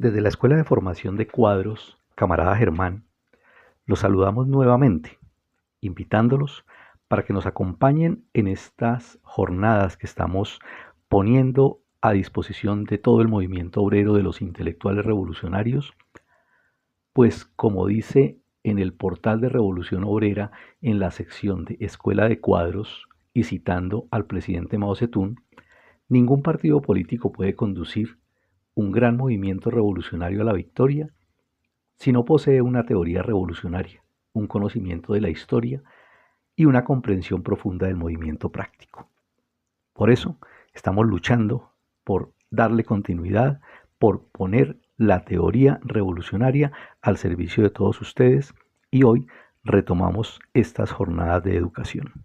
Desde la Escuela de Formación de Cuadros, camarada Germán, los saludamos nuevamente, invitándolos para que nos acompañen en estas jornadas que estamos poniendo a disposición de todo el movimiento obrero de los intelectuales revolucionarios, pues como dice en el portal de Revolución Obrera en la sección de Escuela de Cuadros y citando al presidente Mao Zedong, ningún partido político puede conducir un gran movimiento revolucionario a la victoria si no posee una teoría revolucionaria, un conocimiento de la historia y una comprensión profunda del movimiento práctico. Por eso estamos luchando por darle continuidad, por poner la teoría revolucionaria al servicio de todos ustedes y hoy retomamos estas jornadas de educación.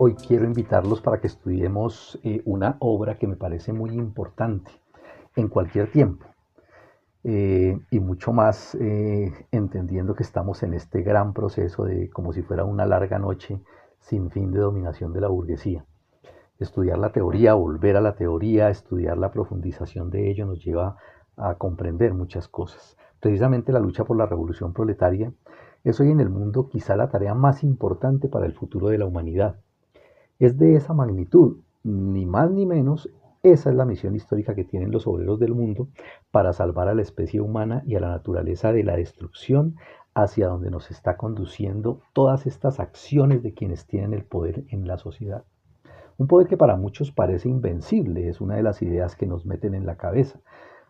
Hoy quiero invitarlos para que estudiemos una obra que me parece muy importante en cualquier tiempo y mucho más entendiendo que estamos en este gran proceso de como si fuera una larga noche sin fin de dominación de la burguesía. Estudiar la teoría, volver a la teoría, estudiar la profundización de ello nos lleva a comprender muchas cosas. Precisamente la lucha por la revolución proletaria es hoy en el mundo quizá la tarea más importante para el futuro de la humanidad. Es de esa magnitud, ni más ni menos, esa es la misión histórica que tienen los obreros del mundo para salvar a la especie humana y a la naturaleza de la destrucción hacia donde nos está conduciendo todas estas acciones de quienes tienen el poder en la sociedad. Un poder que para muchos parece invencible, es una de las ideas que nos meten en la cabeza,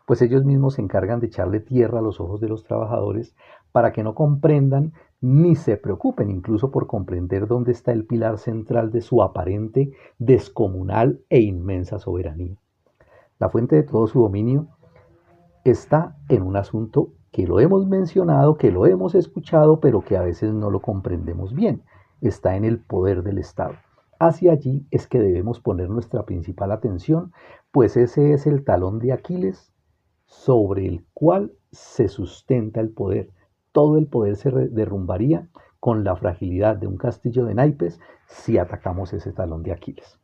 pues ellos mismos se encargan de echarle tierra a los ojos de los trabajadores para que no comprendan ni se preocupen incluso por comprender dónde está el pilar central de su aparente, descomunal e inmensa soberanía. La fuente de todo su dominio está en un asunto que lo hemos mencionado, que lo hemos escuchado, pero que a veces no lo comprendemos bien. Está en el poder del Estado. Hacia allí es que debemos poner nuestra principal atención, pues ese es el talón de Aquiles sobre el cual se sustenta el poder. Todo el poder se derrumbaría con la fragilidad de un castillo de naipes si atacamos ese talón de Aquiles.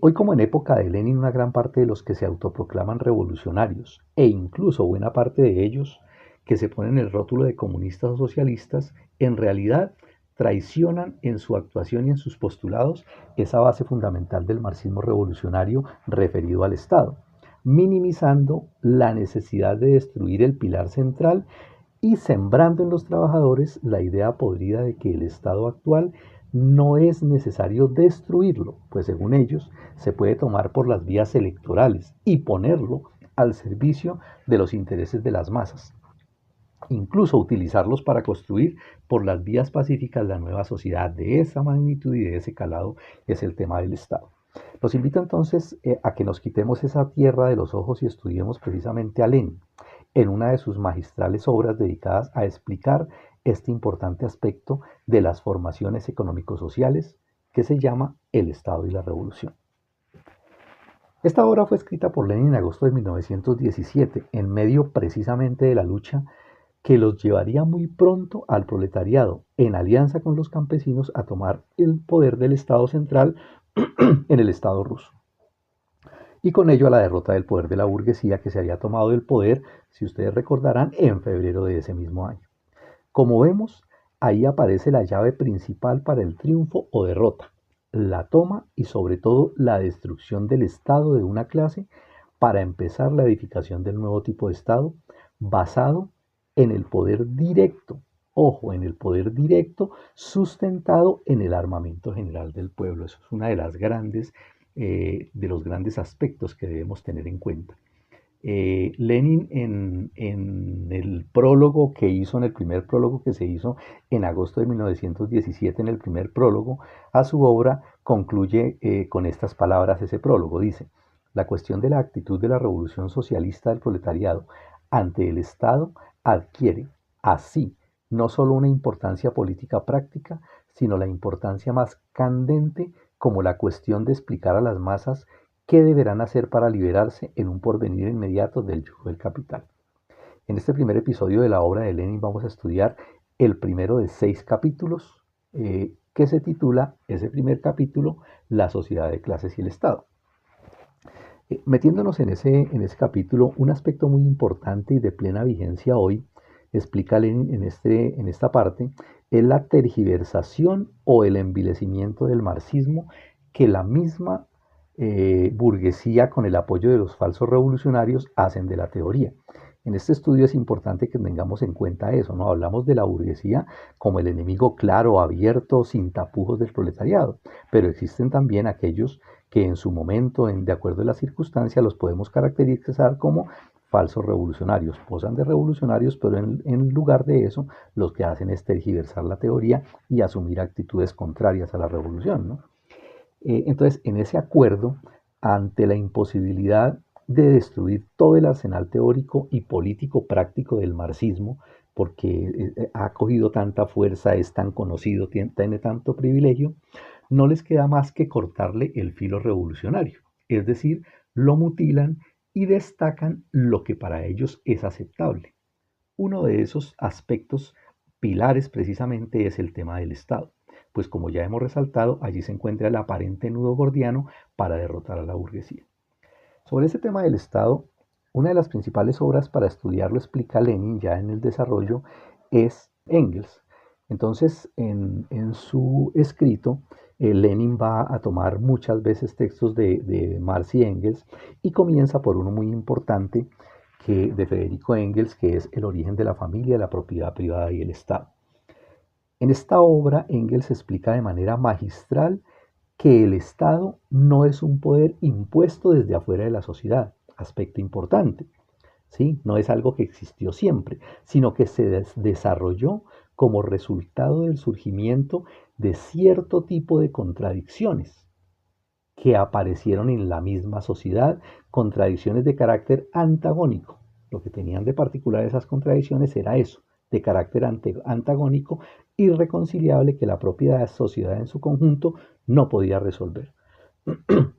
Hoy como en época de Lenin, una gran parte de los que se autoproclaman revolucionarios e incluso buena parte de ellos que se ponen el rótulo de comunistas o socialistas, en realidad traicionan en su actuación y en sus postulados esa base fundamental del marxismo revolucionario referido al Estado, minimizando la necesidad de destruir el pilar central y sembrando en los trabajadores la idea podrida de que el Estado actual no es necesario destruirlo, pues según ellos se puede tomar por las vías electorales y ponerlo al servicio de los intereses de las masas, incluso utilizarlos para construir por las vías pacíficas la nueva sociedad. De esa magnitud y de ese calado es el tema del Estado. Los invito entonces a que nos quitemos esa tierra de los ojos y estudiemos precisamente a Lenin en una de sus magistrales obras dedicadas a explicar este importante aspecto de las formaciones económico-sociales que se llama El Estado y la Revolución. Esta obra fue escrita por Lenin en agosto de 1917, en medio precisamente de la lucha que los llevaría muy pronto al proletariado, en alianza con los campesinos, a tomar el poder del Estado central en el Estado ruso. Y con ello a la derrota del poder de la burguesía que se había tomado el poder, si ustedes recordarán, en febrero de ese mismo año. Como vemos, ahí aparece la llave principal para el triunfo o derrota, la toma y sobre todo la destrucción del Estado de una clase para empezar la edificación del nuevo tipo de Estado basado en el poder directo, ojo, en el poder directo sustentado en el armamento general del pueblo. Eso es una de las de los grandes aspectos que debemos tener en cuenta. Lenin en el prólogo que hizo, en el primer prólogo que se hizo en agosto de 1917, en el primer prólogo a su obra, concluye con estas palabras ese prólogo. Dice, la cuestión de la actitud de la revolución socialista del proletariado ante el Estado adquiere así no solo una importancia política práctica, sino la importancia más candente como la cuestión de explicar a las masas qué deberán hacer para liberarse en un porvenir inmediato del yugo del capital. En este primer episodio de la obra de Lenin vamos a estudiar el primero de 6 capítulos que se titula, ese primer capítulo, La sociedad de clases y el Estado. Metiéndonos en ese capítulo, un aspecto muy importante y de plena vigencia hoy, explica Lenin en esta parte, es la tergiversación o el envilecimiento del marxismo que la misma burguesía con el apoyo de los falsos revolucionarios hacen de la teoría. En este estudio es importante que tengamos en cuenta eso, ¿no? Hablamos de la burguesía como el enemigo claro, abierto, sin tapujos del proletariado, pero existen también aquellos que en su momento, de acuerdo a las circunstancias, los podemos caracterizar como falsos revolucionarios. Posan de revolucionarios, pero en lugar de eso, lo que hacen es tergiversar la teoría y asumir actitudes contrarias a la revolución, ¿no? Entonces, en ese acuerdo, ante la imposibilidad de destruir todo el arsenal teórico y político práctico del marxismo, porque ha cogido tanta fuerza, es tan conocido, tiene tanto privilegio, no les queda más que cortarle el filo revolucionario, es decir, lo mutilan y destacan lo que para ellos es aceptable. Uno de esos aspectos pilares precisamente es el tema del Estado, pues como ya hemos resaltado, allí se encuentra el aparente nudo gordiano para derrotar a la burguesía. Sobre ese tema del Estado, una de las principales obras para estudiarlo, explica Lenin ya en el desarrollo, es Engels. Entonces, en su escrito, Lenin va a tomar muchas veces textos de Marx y Engels y comienza por uno muy importante de Federico Engels, que es El origen de la familia, la propiedad privada y el Estado. En esta obra, Engels explica de manera magistral que el Estado no es un poder impuesto desde afuera de la sociedad, aspecto importante, ¿sí? No es algo que existió siempre, sino que se desarrolló como resultado del surgimiento de cierto tipo de contradicciones que aparecieron en la misma sociedad, contradicciones de carácter antagónico. Lo que tenían de particular esas contradicciones era eso, de carácter antagónico, irreconciliable, que la propia sociedad en su conjunto no podía resolver.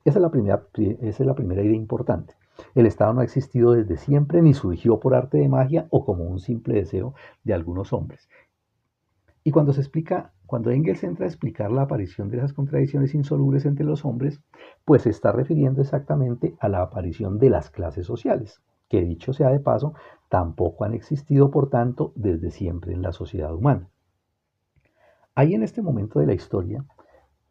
Esa es la primera idea importante. El Estado no ha existido desde siempre ni surgió por arte de magia o como un simple deseo de algunos hombres. Y cuando Engels entra a explicar la aparición de esas contradicciones insolubles entre los hombres, pues se está refiriendo exactamente a la aparición de las clases sociales, que dicho sea de paso, tampoco han existido, por tanto, desde siempre en la sociedad humana. Hay en este momento de la historia,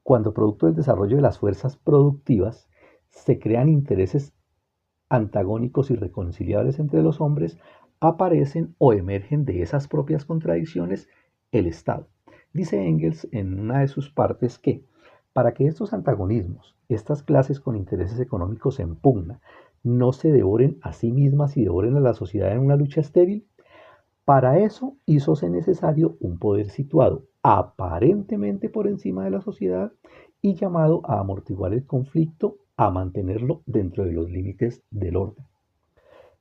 cuando producto del desarrollo de las fuerzas productivas, se crean intereses antagónicos y irreconciliables entre los hombres, aparecen o emergen de esas propias contradicciones el Estado. Dice Engels en una de sus partes que para que estos antagonismos, estas clases con intereses económicos en pugna, no se devoren a sí mismas y devoren a la sociedad en una lucha estéril, para eso hízose necesario un poder situado aparentemente por encima de la sociedad y llamado a amortiguar el conflicto, a mantenerlo dentro de los límites del orden.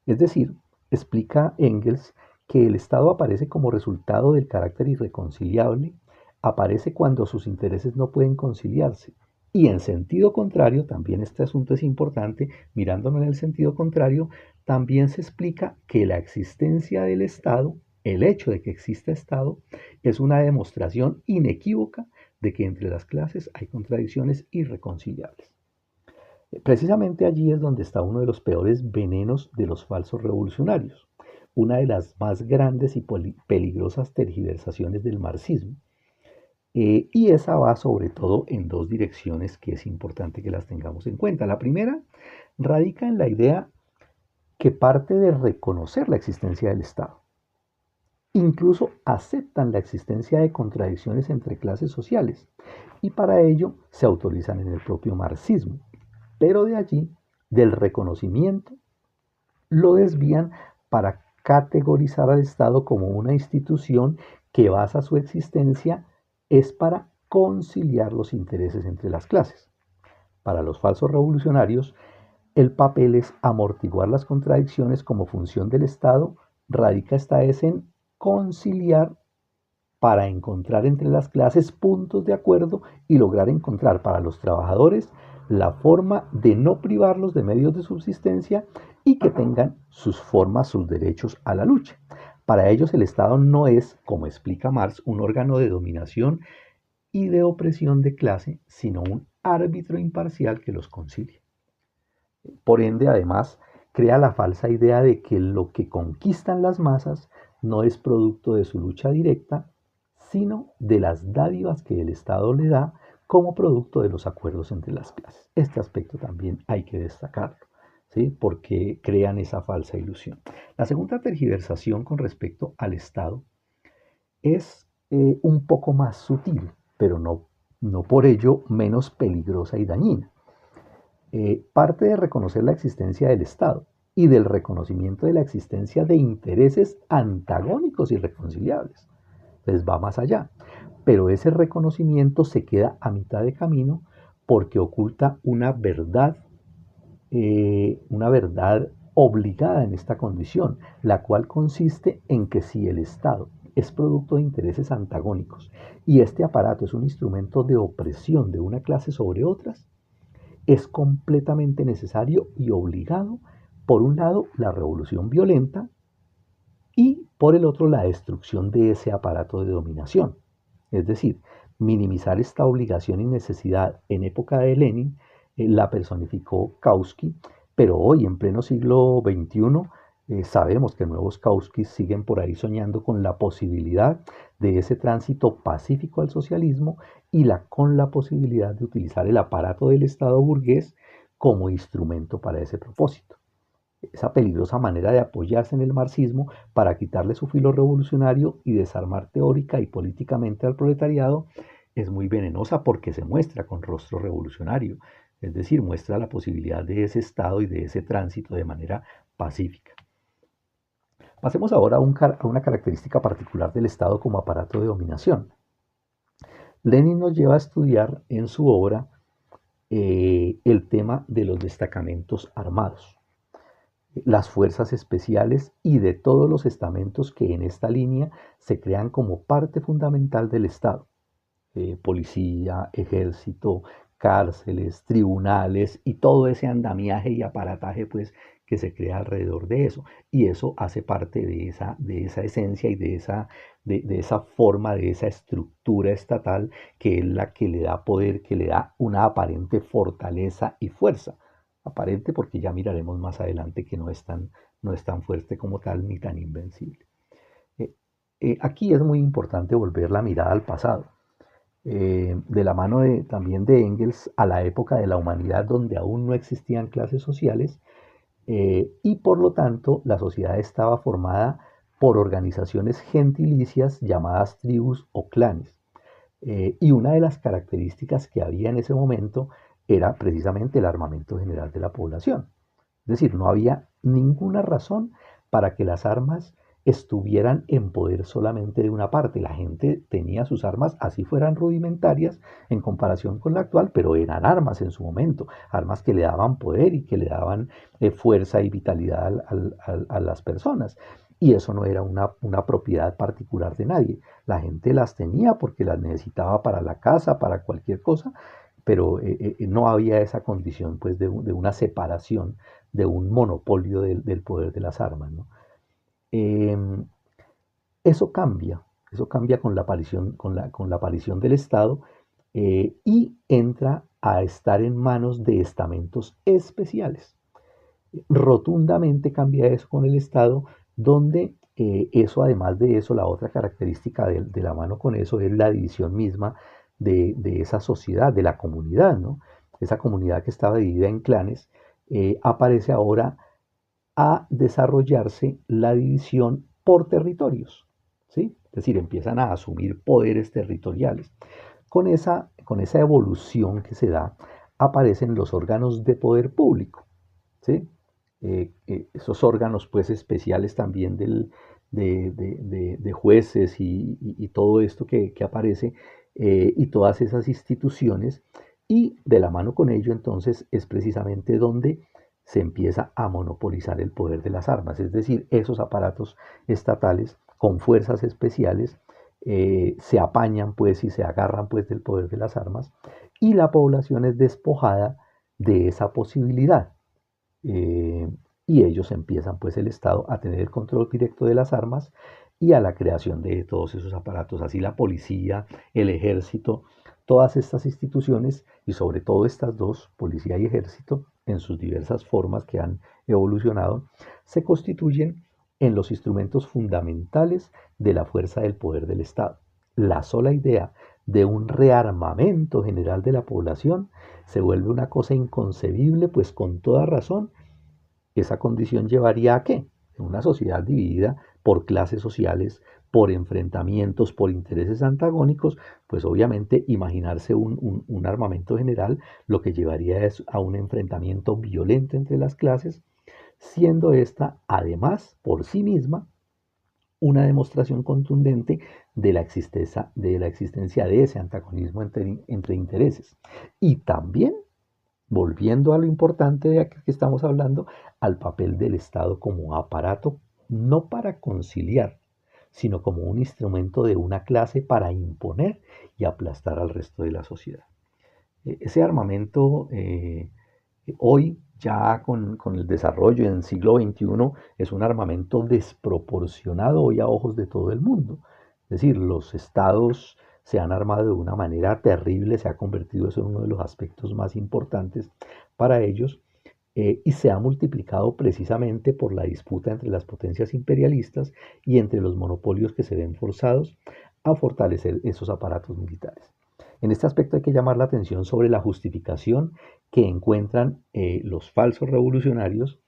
Es decir, explica Engels que el Estado aparece como resultado del carácter irreconciliable, aparece cuando sus intereses no pueden conciliarse. Y en sentido contrario, también este asunto es importante, mirándolo en el sentido contrario, también se explica que la existencia del Estado, el hecho de que exista Estado, es una demostración inequívoca de que entre las clases hay contradicciones irreconciliables. Precisamente allí es donde está uno de los peores venenos de los falsos revolucionarios, una de las más grandes y peligrosas tergiversaciones del marxismo. Y esa va sobre todo en dos direcciones que es importante que las tengamos en cuenta. La primera radica en la idea que parte de reconocer la existencia del Estado. Incluso aceptan la existencia de contradicciones entre clases sociales y para ello se autorizan en el propio marxismo. Pero de allí, del reconocimiento, lo desvían para categorizar al Estado como una institución que basa su existencia es para conciliar los intereses entre las clases. Para los falsos revolucionarios, el papel es amortiguar las contradicciones como función del Estado, radica esta es en conciliar para encontrar entre las clases puntos de acuerdo y lograr encontrar para los trabajadores la forma de no privarlos de medios de subsistencia y que tengan sus formas, sus derechos a la lucha. Para ellos el Estado no es, como explica Marx, un órgano de dominación y de opresión de clase, sino un árbitro imparcial que los concilia. Por ende, además, crea la falsa idea de que lo que conquistan las masas no es producto de su lucha directa, sino de las dádivas que el Estado le da como producto de los acuerdos entre las clases. Este aspecto también hay que destacarlo, ¿sí? Porque crean esa falsa ilusión. La segunda tergiversación con respecto al Estado es un poco más sutil, pero no por ello menos peligrosa y dañina. Parte de reconocer la existencia del Estado y del reconocimiento de la existencia de intereses antagónicos y irreconciliables. Entonces va más allá. Pero ese reconocimiento se queda a mitad de camino porque oculta una verdad obligada en esta condición, la cual consiste en que si el Estado es producto de intereses antagónicos y este aparato es un instrumento de opresión de una clase sobre otras, es completamente necesario y obligado, por un lado, la revolución violenta y por el otro, la destrucción de ese aparato de dominación. Es decir, minimizar esta obligación y necesidad en época de Lenin la personificó Kautsky, pero hoy, en pleno siglo XXI, sabemos que nuevos Kautskys siguen por ahí soñando con la posibilidad de ese tránsito pacífico al socialismo y con la posibilidad de utilizar el aparato del Estado burgués como instrumento para ese propósito. Esa peligrosa manera de apoyarse en el marxismo para quitarle su filo revolucionario y desarmar teórica y políticamente al proletariado es muy venenosa porque se muestra con rostro revolucionario, es decir, muestra la posibilidad de ese estado y de ese tránsito de manera pacífica. Pasemos ahora a una característica particular del Estado como aparato de dominación. Lenin nos lleva a estudiar en su obra el tema de los destacamentos armados, las fuerzas especiales y de todos los estamentos que en esta línea se crean como parte fundamental del Estado. Policía, ejército, cárceles, tribunales y todo ese andamiaje y aparataje pues que se crea alrededor de eso. Y eso hace parte de esa esencia y de esa forma, de esa estructura estatal que es la que le da poder, que le da una aparente fortaleza y fuerza. Aparente porque ya miraremos más adelante que no es tan fuerte como tal ni tan invencible. Aquí es muy importante volver la mirada al pasado, de la mano también de Engels a la época de la humanidad donde aún no existían clases sociales y por lo tanto la sociedad estaba formada por organizaciones gentilicias llamadas tribus o clanes. Y una de las características que había en ese momento era precisamente el armamento general de la población. Es decir, no había ninguna razón para que las armas estuvieran en poder solamente de una parte. La gente tenía sus armas, así fueran rudimentarias en comparación con la actual, pero eran armas en su momento, armas que le daban poder y que le daban fuerza y vitalidad a las personas. Y eso no era una propiedad particular de nadie. La gente las tenía porque las necesitaba para la casa, para cualquier cosa, pero no había esa condición pues de una separación, de un monopolio del poder de las armas, ¿no? Eh, eso cambia con con la aparición del Estado y entra a estar en manos de estamentos especiales. Rotundamente cambia eso con el Estado, donde eso, además de eso, la otra característica de la mano con eso es la división misma de esa sociedad, de la comunidad, ¿no? Esa comunidad que estaba dividida en clanes, aparece ahora a desarrollarse la división por territorios, ¿sí? Es decir, empiezan a asumir poderes territoriales. Con esa evolución que se da, aparecen los órganos de poder público, ¿sí? Esos órganos pues especiales también de jueces y todo esto que aparece y todas esas instituciones y de la mano con ello entonces es precisamente donde se empieza a monopolizar el poder de las armas, es decir, esos aparatos estatales con fuerzas especiales se apañan pues y se agarran pues del poder de las armas y la población es despojada de esa posibilidad. eh, y ellos empiezan pues el Estado a tener el control directo de las armas y a la creación de todos esos aparatos, así la policía, el ejército, todas estas instituciones y sobre todo estas dos, policía y ejército, en sus diversas formas que han evolucionado, se constituyen en los instrumentos fundamentales de la fuerza del poder del Estado. La sola idea de un rearmamento general de la población se vuelve una cosa inconcebible, pues con toda razón esa condición llevaría a qué? En una sociedad dividida por clases sociales, por enfrentamientos, por intereses antagónicos, pues obviamente imaginarse un armamento general lo que llevaría es a un enfrentamiento violento entre las clases, siendo esta además por sí misma una demostración contundente de la existencia de ese antagonismo entre intereses. Y también volviendo a lo importante de que estamos hablando, al papel del Estado como aparato, no para conciliar, sino como un instrumento de una clase para imponer y aplastar al resto de la sociedad. Ese armamento hoy, ya con el desarrollo en el siglo XXI, es un armamento desproporcionado hoy a ojos de todo el mundo. Es decir, los estados se han armado de una manera terrible, se ha convertido eso en uno de los aspectos más importantes para ellos y se ha multiplicado precisamente por la disputa entre las potencias imperialistas y entre los monopolios que se ven forzados a fortalecer esos aparatos militares. En este aspecto hay que llamar la atención sobre la justificación que encuentran los falsos revolucionarios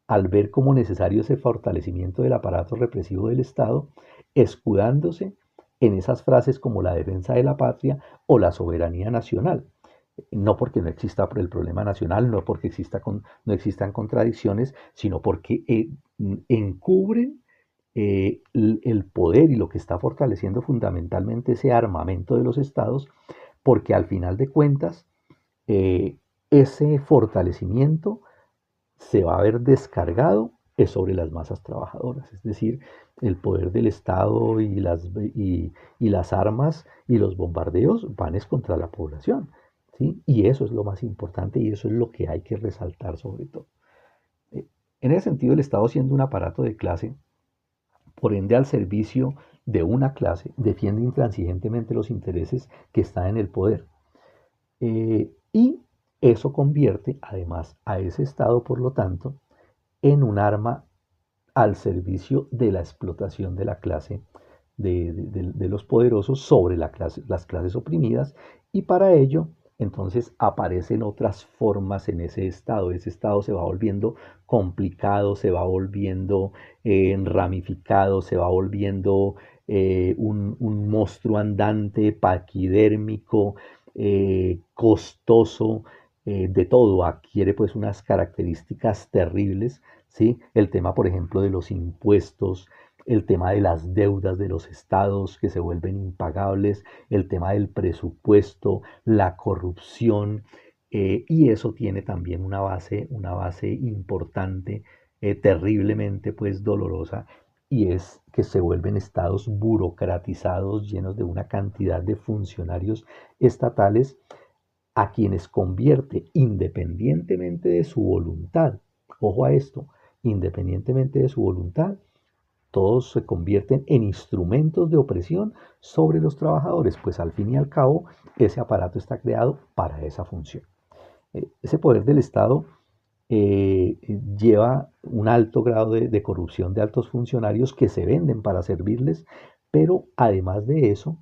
al ver como necesario ese fortalecimiento del aparato represivo del Estado, escudándose en esas frases como la defensa de la patria o la soberanía nacional. No porque no exista el problema nacional, no porque no existan contradicciones, sino porque encubren el poder y lo que está fortaleciendo fundamentalmente ese armamento de los estados, porque al final de cuentas ese fortalecimiento se va a ver descargado es sobre las masas trabajadoras, es decir, el poder del Estado y las armas y los bombardeos van es contra la población, ¿sí? Y eso es lo más importante y eso es lo que hay que resaltar sobre todo. Eh, En ese sentido, el Estado siendo un aparato de clase, por ende al servicio de una clase, defiende intransigentemente los intereses que están en el poder. Y eso convierte además a ese Estado, por lo tanto, en un arma al servicio de la explotación de la clase de los poderosos sobre las clases oprimidas y para ello entonces aparecen otras formas en ese estado se va volviendo complicado, se va volviendo ramificado, se va volviendo un monstruo andante, paquidérmico, costoso, de todo, adquiere pues unas características terribles. ¿Sí? El tema, por ejemplo, de los impuestos, el tema de las deudas de los estados que se vuelven impagables, el tema del presupuesto, la corrupción, y eso tiene también una base importante, terriblemente pues dolorosa, y es que se vuelven estados burocratizados, llenos de una cantidad de funcionarios estatales a quienes convierte independientemente de su voluntad. Ojo a esto, independientemente de su voluntad, todos se convierten en instrumentos de opresión sobre los trabajadores, pues al fin y al cabo ese aparato está creado para esa función. Ese poder del Estado lleva un alto grado de corrupción de altos funcionarios que se venden para servirles, pero además de eso,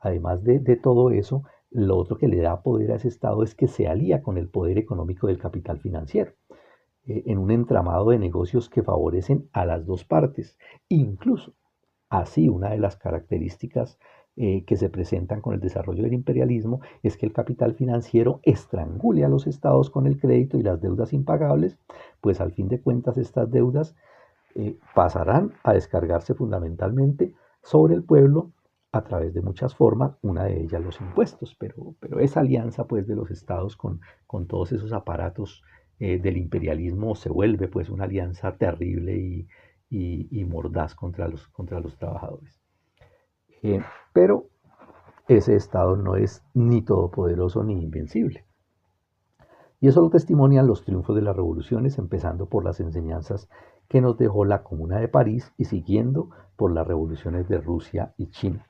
además de todo eso, lo otro que le da poder a ese Estado es que se alía con el poder económico del capital financiero en un entramado de negocios que favorecen a las dos partes. Incluso, así, una de las características que se presentan con el desarrollo del imperialismo es que el capital financiero estrangule a los estados con el crédito y las deudas impagables, pues al fin de cuentas estas deudas pasarán a descargarse fundamentalmente sobre el pueblo a través de muchas formas, una de ellas los impuestos, pero esa alianza pues de los estados con todos esos aparatos del imperialismo se vuelve pues una alianza terrible y mordaz contra los trabajadores. Eh, pero ese Estado no es ni todopoderoso ni invencible. Y eso lo testimonian los triunfos de las revoluciones, empezando por las enseñanzas que nos dejó la Comuna de París y siguiendo por las revoluciones de Rusia y China.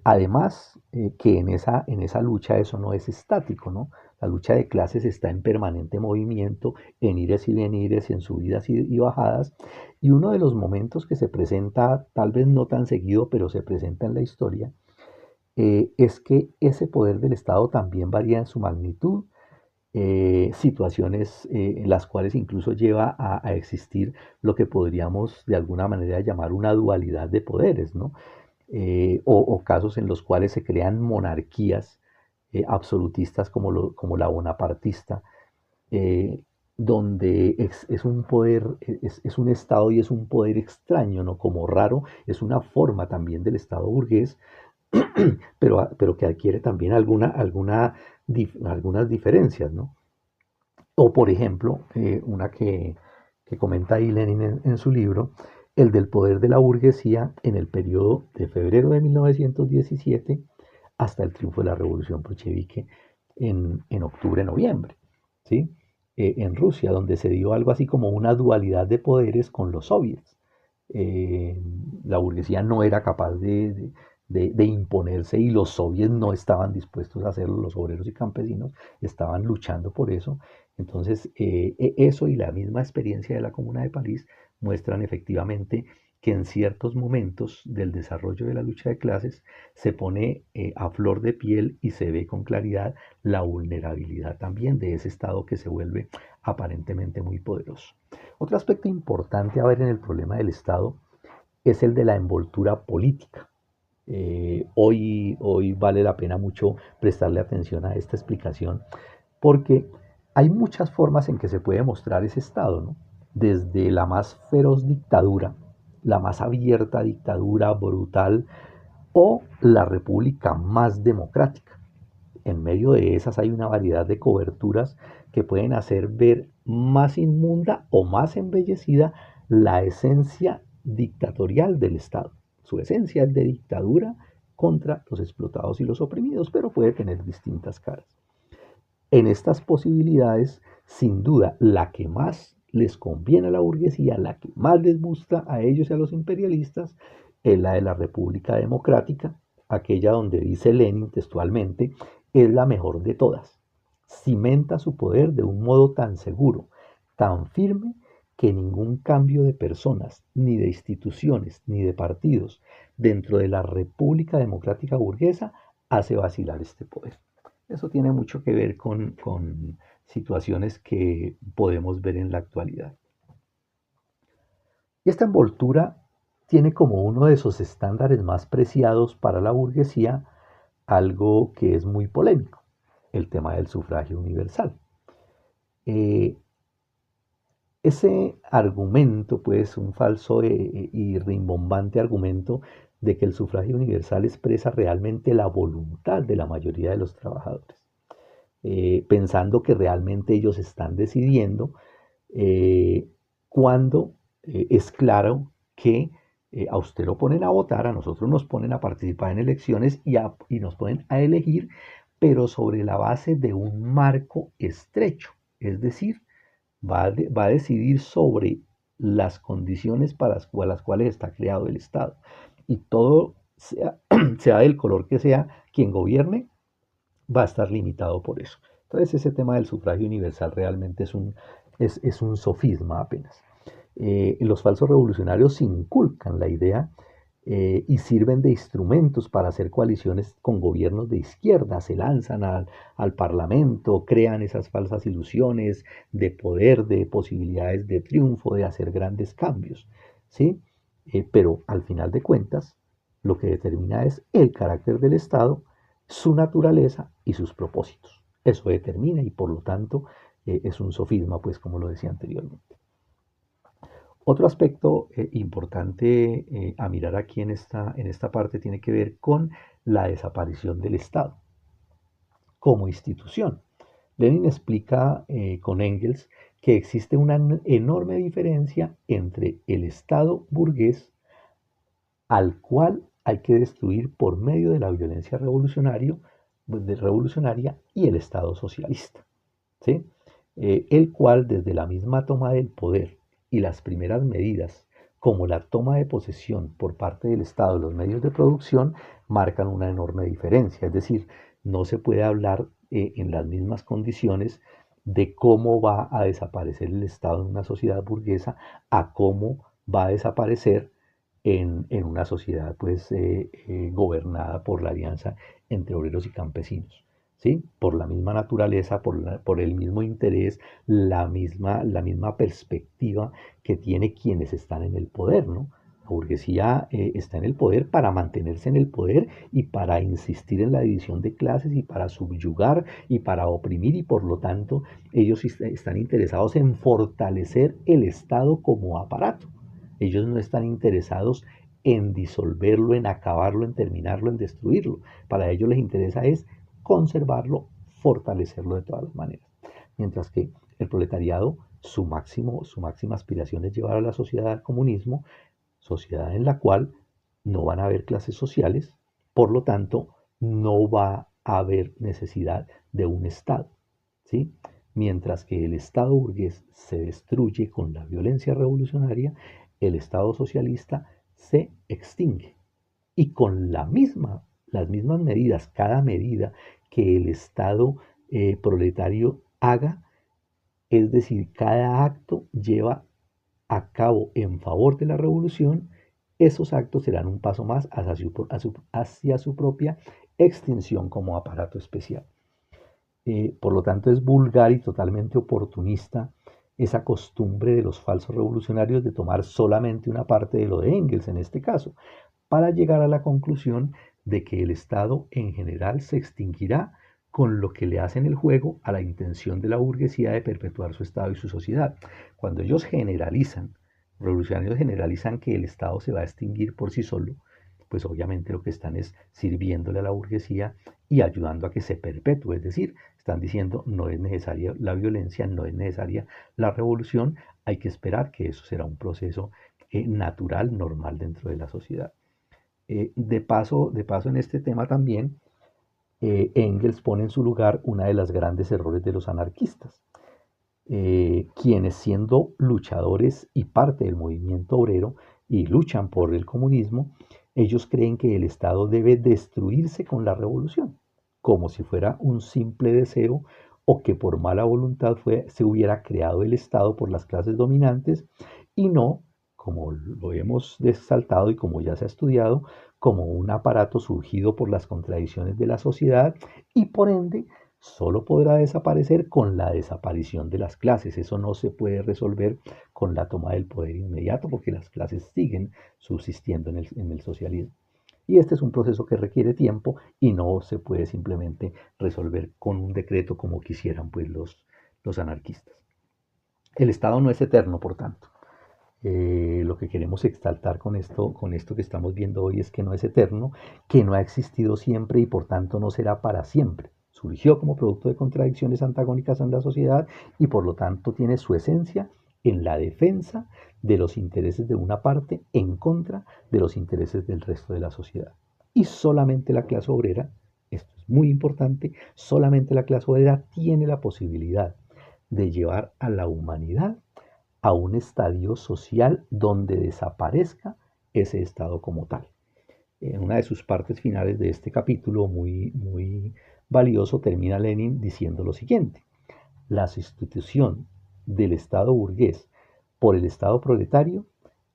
Además, que en esa lucha eso no es estático, ¿no? La lucha de clases está en permanente movimiento, en ires y venires, en subidas y bajadas. Y uno de los momentos que se presenta, tal vez no tan seguido, pero se presenta en la historia, es que ese poder del Estado también varía en su magnitud, situaciones en las cuales incluso lleva a existir lo que podríamos de alguna manera llamar una dualidad de poderes, ¿no? O casos en los cuales se crean monarquías absolutistas como la bonapartista, eh, donde es un poder, es un Estado y es un poder extraño, ¿no? Como raro, es una forma también del Estado burgués, pero que adquiere también algunas diferencias, ¿no? O por ejemplo, una que comenta ahí Lenin en su libro, el del poder de la burguesía en el periodo de febrero de 1917 hasta el triunfo de la revolución bolchevique en octubre-noviembre, ¿sí? En Rusia, donde se dio algo así como una dualidad de poderes con los soviets. Eh, la burguesía no era capaz de imponerse y los soviets no estaban dispuestos a hacerlo, los obreros y campesinos estaban luchando por eso. Entonces, eso y la misma experiencia de la Comuna de París muestran efectivamente que en ciertos momentos del desarrollo de la lucha de clases se pone a flor de piel y se ve con claridad la vulnerabilidad también de ese Estado que se vuelve aparentemente muy poderoso. Otro aspecto importante a ver en el problema del Estado es el de la envoltura política. Hoy vale la pena mucho prestarle atención a esta explicación porque hay muchas formas en que se puede mostrar ese Estado, ¿no? Desde la más feroz dictadura, la más abierta dictadura brutal o la república más democrática. En medio de esas hay una variedad de coberturas que pueden hacer ver más inmunda o más embellecida la esencia dictatorial del Estado. Su esencia es de dictadura contra los explotados y los oprimidos, pero puede tener distintas caras. En estas posibilidades, sin duda, la que más les conviene a la burguesía, la que más les gusta a ellos y a los imperialistas, es la de la República Democrática, aquella donde dice Lenin textualmente, es la mejor de todas. Cimenta su poder de un modo tan seguro, tan firme, que ningún cambio de personas, ni de instituciones, ni de partidos dentro de la República Democrática Burguesa hace vacilar este poder. Eso tiene mucho que ver con situaciones que podemos ver en la actualidad. Y esta envoltura tiene como uno de esos estándares más preciados para la burguesía algo que es muy polémico, el tema del sufragio universal. Eh, Ese argumento, pues un falso y rimbombante argumento de que el sufragio universal expresa realmente la voluntad de la mayoría de los trabajadores, pensando que realmente ellos están decidiendo, eh, cuando es claro que a usted lo ponen a votar, a nosotros nos ponen a participar en elecciones y nos ponen a elegir, pero sobre la base de un marco estrecho, es decir, va a decidir sobre las condiciones para las cuales está creado el Estado. Y todo, sea, sea del color que sea, quien gobierne, va a estar limitado por eso. Entonces ese tema del sufragio universal realmente es un sofisma apenas. Los falsos revolucionarios inculcan la idea y sirven de instrumentos para hacer coaliciones con gobiernos de izquierda, se lanzan al parlamento, crean esas falsas ilusiones de poder, de posibilidades de triunfo, de hacer grandes cambios, ¿sí? Pero al final de cuentas, lo que determina es el carácter del Estado, su naturaleza y sus propósitos. Eso determina y por lo tanto es un sofisma, pues como lo decía anteriormente. Otro aspecto importante a mirar aquí en esta parte tiene que ver con la desaparición del Estado como institución. Lenin explica con Engels que existe una enorme diferencia entre el Estado burgués al cual hay que destruir por medio de la violencia revolucionaria y el Estado socialista, ¿sí? El cual desde la misma toma del poder y las primeras medidas, como la toma de posesión por parte del Estado de los medios de producción, marcan una enorme diferencia. Es decir, no se puede hablar en las mismas condiciones de cómo va a desaparecer el Estado en una sociedad burguesa a cómo va a desaparecer en una sociedad pues, gobernada por la alianza entre obreros y campesinos. ¿Sí? Por la misma naturaleza, por el mismo interés, la misma perspectiva que tiene quienes están en el poder, ¿no? La burguesía está en el poder para mantenerse en el poder y para insistir en la división de clases y para subyugar y para oprimir y por lo tanto ellos están interesados en fortalecer el Estado como aparato. Ellos no están interesados en disolverlo, en acabarlo, en terminarlo, en destruirlo. Para ellos les interesa es conservarlo, fortalecerlo de todas las maneras. Mientras que el proletariado, su máxima aspiración es llevar a la sociedad al comunismo, sociedad en la cual no van a haber clases sociales, por lo tanto, no va a haber necesidad de un Estado, ¿sí? Mientras que el Estado burgués se destruye con la violencia revolucionaria, el Estado socialista se extingue. Y con las mismas medidas, cada medida que el Estado proletario haga, es decir, cada acto lleva a cabo en favor de la revolución, esos actos serán un paso más hacia su propia extinción como aparato especial. Por lo tanto, es vulgar y totalmente oportunista esa costumbre de los falsos revolucionarios de tomar solamente una parte de lo de Engels en este caso, para llegar a la conclusión de que el Estado en general se extinguirá con lo que le hacen el juego a la intención de la burguesía de perpetuar su Estado y su sociedad. Cuando ellos generalizan, revolucionarios generalizan que el Estado se va a extinguir por sí solo, pues obviamente lo que están es sirviéndole a la burguesía y ayudando a que se perpetúe, es decir, están diciendo no es necesaria la violencia, no es necesaria la revolución, hay que esperar que eso será un proceso natural, normal dentro de la sociedad. De paso en este tema también, Engels pone en su lugar una de las grandes errores de los anarquistas, quienes siendo luchadores y parte del movimiento obrero y luchan por el comunismo, ellos creen que el Estado debe destruirse con la revolución, como si fuera un simple deseo o que por mala voluntad se hubiera creado el Estado por las clases dominantes y no, como lo hemos desaltado y como ya se ha estudiado, como un aparato surgido por las contradicciones de la sociedad y por ende solo podrá desaparecer con la desaparición de las clases. Eso no se puede resolver con la toma del poder inmediato porque las clases siguen subsistiendo en el socialismo. Y este es un proceso que requiere tiempo y no se puede simplemente resolver con un decreto como quisieran pues los anarquistas. El Estado no es eterno, por tanto. Lo que queremos exaltar con esto que estamos viendo hoy es que no es eterno, que no ha existido siempre y por tanto no será para siempre. Surgió como producto de contradicciones antagónicas en la sociedad y por lo tanto tiene su esencia en la defensa de los intereses de una parte en contra de los intereses del resto de la sociedad. Y solamente la clase obrera, esto es muy importante, solamente la clase obrera tiene la posibilidad de llevar a la humanidad a un estadio social donde desaparezca ese estado como tal. En una de sus partes finales de este capítulo, muy, muy valioso, termina Lenin diciendo lo siguiente: la sustitución del Estado burgués por el Estado proletario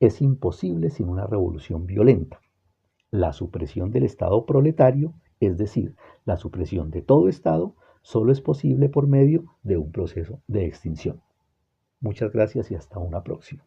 es imposible sin una revolución violenta. La supresión del Estado proletario, es decir, la supresión de todo Estado, solo es posible por medio de un proceso de extinción. Muchas gracias y hasta una próxima.